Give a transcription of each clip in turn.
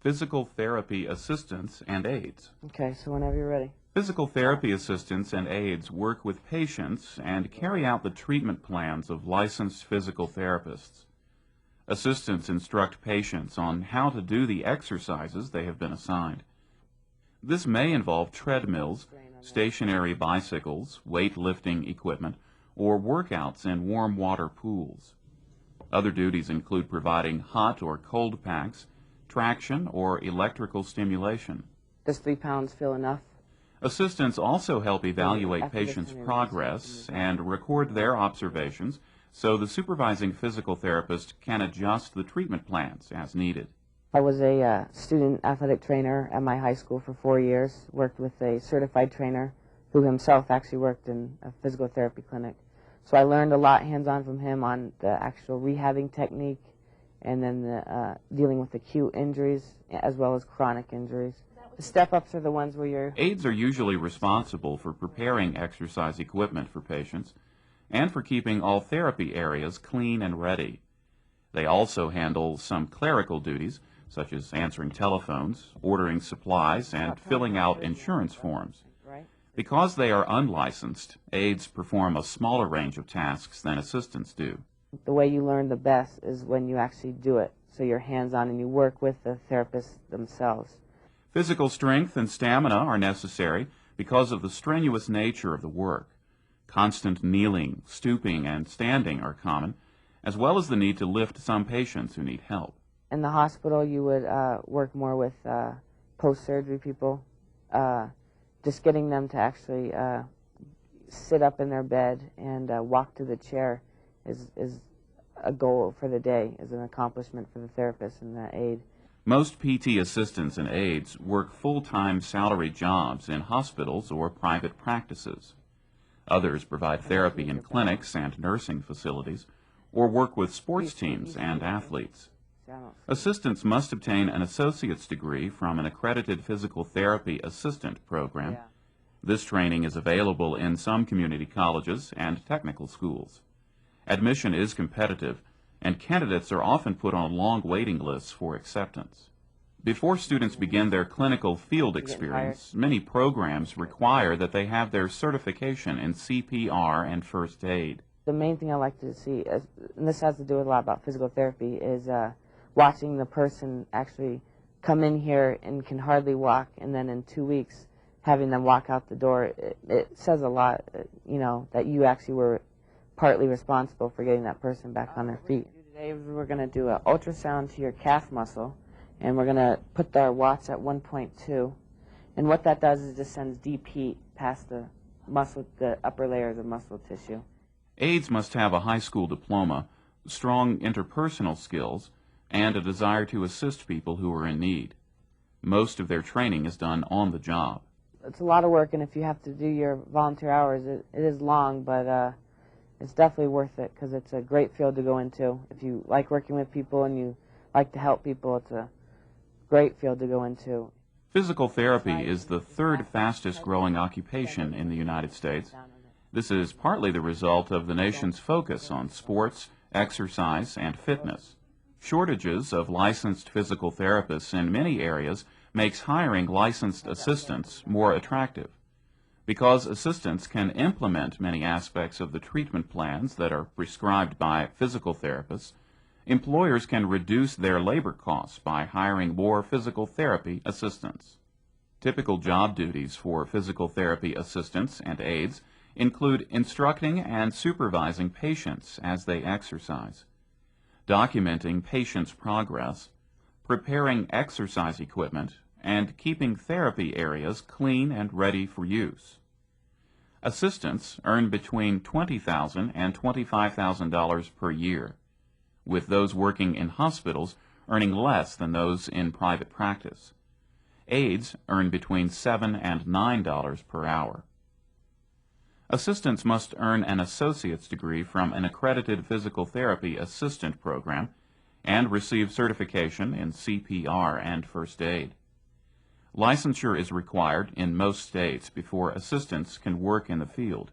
Physical therapy assistants and aides. Okay, so whenever you're ready. Physical therapy assistants and aides work with patients and carry out the treatment plans of licensed physical therapists. Assistants instruct patients on how to do the exercises they have been assigned. This may involve treadmills, stationary bicycles, weightlifting equipment, or workouts in warm water pools. Other duties include providing hot or cold packs, traction, or electrical stimulation. Does 3 pounds feel enough? Assistants also help evaluate patients' progress and record their observations so the supervising physical therapist can adjust the treatment plans as needed. I was a student athletic trainer at my high school for 4 years, worked with a certified trainer who himself actually worked in a physical therapy clinic. So I learned a lot hands-on from him on the actual rehabbing technique and then the, dealing with acute injuries as well as chronic injuries. The step-ups are the ones where you're... Aides are usually responsible for preparing exercise equipment for patients and for keeping all therapy areas clean and ready. They also handle some clerical duties, such as answering telephones, ordering supplies, and filling out insurance forms. Because they are unlicensed, aides perform a smaller range of tasks than assistants do. The way you learn the best is when you actually do it, so you're hands-on and you work with the therapists themselves. Physical strength and stamina are necessary because of the strenuous nature of the work. Constant kneeling, stooping, and standing are common, as well as the need to lift some patients who need help. In the hospital, you would work more with post-surgery people, just getting them to actually sit up in their bed and walk to the chair is a goal for the day, is an accomplishment for the therapist and the aide. Most PT assistants and aides work full-time salaried jobs in hospitals or private practices. Others provide therapy in clinics and nursing facilities, or work with sports teams and athletes. Assistants must obtain an associate's degree from an accredited physical therapy assistant program. This training is available in some community colleges and technical schools. Admission is competitive, and candidates are often put on long waiting lists for acceptance. Before students begin their clinical field experience, many programs require that they have their certification in CPR and first aid. The main thing I like to see, and this has to do with a lot about physical therapy, is watching the person actually come in here and can hardly walk, and then in 2 weeks having them walk out the door. It says a lot, you know, that you actually were partly responsible for getting that person back on their feet. Today we're going to do an ultrasound to your calf muscle, and we're going to put our watts at 1.2, and what that does is it just sends deep heat past the muscle, the upper layers of muscle tissue. Aides must have a high school diploma, strong interpersonal skills, and a desire to assist people who are in need. Most of their training is done on the job. It's a lot of work, and if you have to do your volunteer hours, it is long, but it's definitely worth it because it's a great field to go into. If you like working with people and you like to help people, it's a great field to go into. Physical therapy is the third fastest growing occupation in the United States. This is partly the result of the nation's focus on sports, exercise, and fitness. Shortages of licensed physical therapists in many areas makes hiring licensed assistants more attractive. Because assistants can implement many aspects of the treatment plans that are prescribed by physical therapists, employers can reduce their labor costs by hiring more physical therapy assistants. Typical job duties for physical therapy assistants and aides include instructing and supervising patients as they exercise, documenting patients' progress, preparing exercise equipment, and keeping therapy areas clean and ready for use. Assistants earn between $20,000 and $25,000 per year, with those working in hospitals earning less than those in private practice. Aides earn between $7 and $9 per hour. Assistants must earn an associate's degree from an accredited physical therapy assistant program and receive certification in CPR and first aid. Licensure is required in most states before assistants can work in the field.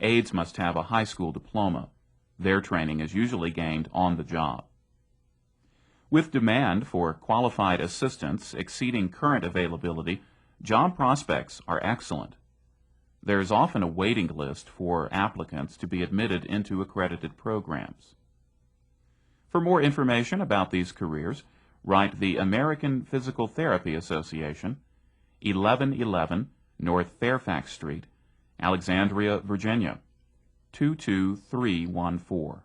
Aides must have a high school diploma. Their training is usually gained on the job. With demand for qualified assistants exceeding current availability, job prospects are excellent. There is often a waiting list for applicants to be admitted into accredited programs. For more information about these careers, write the American Physical Therapy Association, 1111 North Fairfax Street, Alexandria, Virginia, 22314.